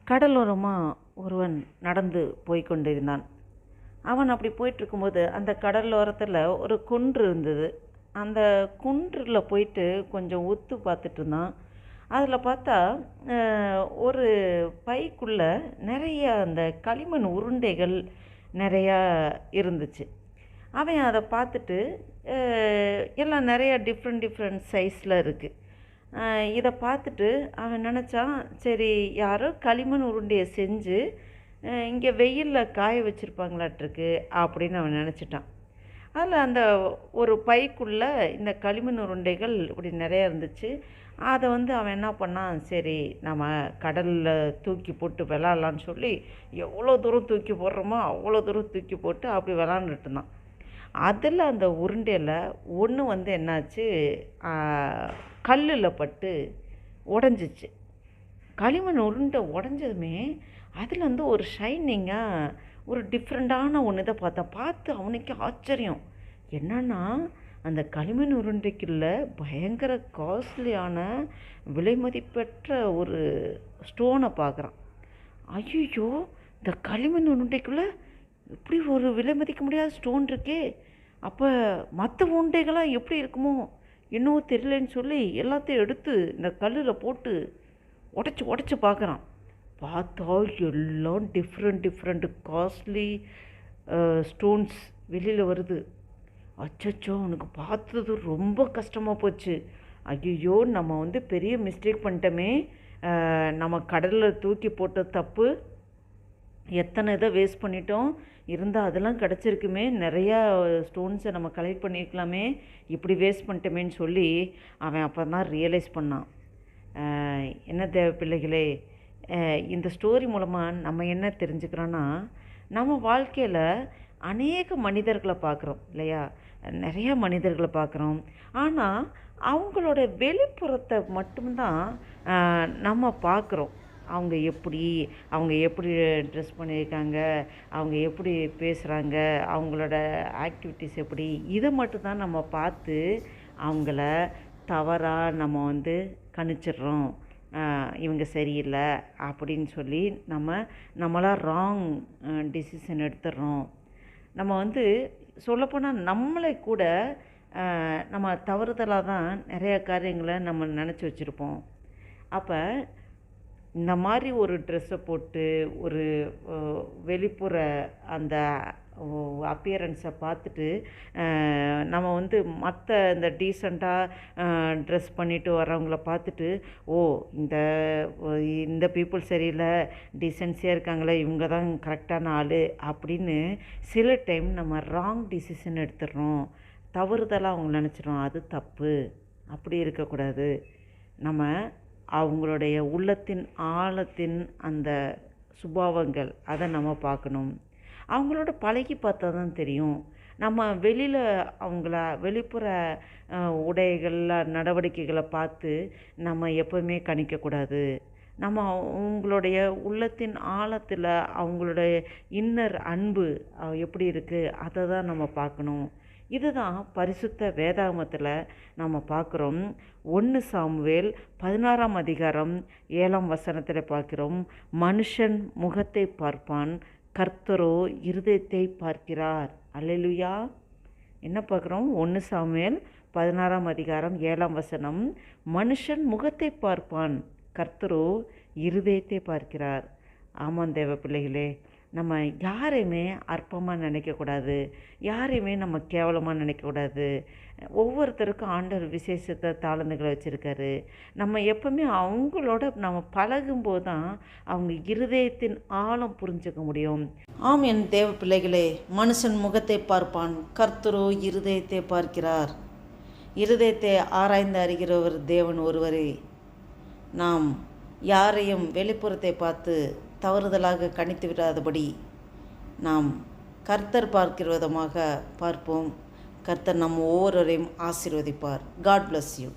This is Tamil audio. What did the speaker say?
கடலோரமாக ஒருவன் நடந்து போய் கொண்டிருந்தான். அவன் அப்படி போயிட்டுருக்கும்போது அந்த கடலோரத்தில் ஒரு குன்று இருந்தது. அந்த குன்றில் போயிட்டு கொஞ்சம் உத்து பார்த்துட்டு இருந்தான். அதில் பார்த்தா ஒரு பைக்குள்ளே நிறைய அந்த களிமண் உருண்டைகள் நிறையா இருந்துச்சு. அவன் அதை பார்த்துட்டு எல்லாம் நிறையா டிஃப்ரெண்ட் சைஸில் இருக்குது. இதை பார்த்துட்டு அவன் நினச்சான், சரி யாரோ களிமண் உருண்டையை செஞ்சு இங்கே வெயிலில் காய வச்சுருப்பாங்களாட்டிருக்கு அப்படின்னு அவன் நினச்சிட்டான். அதில் அந்த ஒரு பைக்குள்ளே இந்த களிமண் உருண்டைகள் இப்படி நிறையா இருந்துச்சு. அதை அவன் என்ன பண்ணான், சரி நம்ம கடலில் தூக்கி போட்டு விளாட்லான்னு சொல்லி எவ்வளோ தூரம் தூக்கி போடுறோமோ அவ்வளோ தூரம் தூக்கி போட்டு அப்படி விளாண்டுட்டு இருந்தான். அதில் அந்த உருண்டையில் ஒன்று என்னாச்சு, கல்லில் பட்டு உடஞ்சிச்சு. களிமண் உருண்டை உடஞ்சதுமே அதில் ஒரு ஷைனிங்காக ஒரு டிஃப்ரெண்ட்டான ஒன்று இதை பார்த்து அவனுக்கு ஆச்சரியம். என்னன்னா அந்த களிமண் உருண்டைக்குள்ள பயங்கர காஸ்ட்லியான விலை மதிப்பெற்ற ஒரு ஸ்டோனை பார்க்குறான். ஐயோ, இந்த களிமண் உருண்டைக்குள்ளே இப்படி ஒரு விலை மதிக்க முடியாத ஸ்டோன் இருக்கே, அப்போ மற்ற உருண்டைகளாக எப்படி இருக்குமோ இன்னும் தெரியலன்னு சொல்லி எல்லாத்தையும் எடுத்து இந்த கல்லில் போட்டு உடச்சி பார்க்குறான். பார்த்தா எல்லாம் டிஃப்ரெண்ட் காஸ்ட்லி ஸ்டோன்ஸ் வெளியில் வருது. அச்சச்சோ, அவனுக்கு பார்த்தது ரொம்ப கஷ்டமாக போச்சு. ஐயோ, நம்ம பெரிய மிஸ்டேக் பண்ணிட்டோமே, நம்ம கடலில் தூக்கி போட்ட தப்பு, எத்தனை இதை வேஸ்ட் பண்ணிட்டோம், இருந்தால் அதெல்லாம் கிடச்சிருக்குமே, நிறையா ஸ்டோன்ஸை நம்ம கலெக்ட் பண்ணியிருக்கலாமே, இப்படி வேஸ்ட் பண்ணிட்டோமேன்னு சொல்லி அவன் அப்போ தான் ரியலைஸ் பண்ணான். என்ன தேவ பிள்ளைகளே, இந்த ஸ்டோரி மூலமாக நம்ம என்ன தெரிஞ்சுக்கிறோன்னா, நம்ம வாழ்க்கையில் அநேக மனிதர்களை பார்க்குறோம் இல்லையா, நிறைய மனிதர்களை பார்க்குறோம். ஆனால் அவங்களோட வெளிப்புறத்தை மட்டும்தான் நம்ம பார்க்குறோம். அவங்க எப்படி ட்ரெஸ் பண்ணியிருக்காங்க, அவங்க எப்படி பேசுகிறாங்க, அவங்களோட ஆக்டிவிட்டீஸ் எப்படி, இதை மட்டும்தான் நம்ம பார்த்து அவங்கள தவறாக நம்ம கணிச்சிடுறோம். இவங்க சரியில்லை அப்படின்னு சொல்லி நம்மளாக ராங் டிசிஷன் எடுத்துடுறோம். நம்ம சொல்லப்போனால் நம்மளை கூட நம்ம தவறுதலாக தான் நிறைய காரியங்களை நம்ம நினச்சி வச்சுருப்போம். அப்போ இந்த மாதிரி ஒரு ட்ரெஸ்ஸை போட்டு ஒரு வெளிப்புற அந்த அப்பியரன்ஸை பார்த்துட்டு நம்ம மற்ற இந்த டீசெண்டாக ட்ரெஸ் பண்ணிட்டு வரவங்கள பார்த்துட்டு, ஓ இந்த பீப்புள் சரியில்லை, டீசென்சியாக இருக்காங்களே, இவங்க தான் கரெக்டான ஆள் அப்படின்னு சில டைம் நம்ம ராங் டிசிஷன் எடுத்துடுறோம். தவறுதலாக அவங்க நினச்சிடும். அது தப்பு. அப்படி இருக்கக்கூடாது. நம்ம அவங்களுடைய உள்ளத்தின் ஆழத்தின் அந்த சுபாவங்கள் அதை நம்ம பார்க்கணும். அவங்களோட பழகி பார்த்தா தான் தெரியும். நம்ம வெளியில் அவங்கள வெளிப்புற உடைகளில் நடவடிக்கைகளை பார்த்து நம்ம எப்போவுமே கணிக்கக்கூடாது. நம்ம அவங்களுடைய உள்ளத்தின் ஆழத்தில் அவங்களுடைய இன்னர் அன்பு எப்படி இருக்குது அதை தான் நம்ம பார்க்கணும். இதுதான் பரிசுத்த வேதாகமத்தில் நம்ம பார்க்குறோம். 1 சாமுவேல் 16ஆம் அதிகாரம் 7ஆம் வசனத்தில் பார்க்கிறோம், மனுஷன் முகத்தை பார்ப்பான், கர்த்தரோ இருதயத்தை பார்க்கிறார். அல்லேலூயா. என்ன பார்க்குறோம்? 1 சாமுவேல் 16ஆம் அதிகாரம் 7ஆம் வசனம், மனுஷன் முகத்தை பார்ப்பான், கர்த்தரோ இருதயத்தை பார்க்கிறார். ஆமாம் தேவ பிள்ளைகளே, நம்ம யாரையுமே அற்பமாக நினைக்கக்கூடாது, யாரையுமே நம்ம கேவலமாக நினைக்கக்கூடாது. ஒவ்வொருத்தருக்கும் ஆண்டவர் விசேஷத்தை தாளந்துகளை வச்சுருக்காரு. நம்ம எப்பவுமே அவங்களோட நம்ம பழகும்போது தான் அவங்க இருதயத்தின் ஆழம் புரிஞ்சுக்க முடியும். ஆம் என் தேவ பிள்ளைகளே, மனுஷன் முகத்தை பார்ப்பான், கர்த்தரோ இருதயத்தை பார்க்கிறார். இருதயத்தை ஆராய்ந்து அறிகிறவர் தேவன் ஒருவரே. நாம் யாரையும் வெளிப்புறத்தை பார்த்து தவறுதலாக கணித்து விடாதபடி நாம் கர்த்தர் பார்க்கிற விதமாக பார்ப்போம். கர்த்தர் நம் ஒவ்வொருவரையும் ஆசீர்வதிப்பார். God bless you.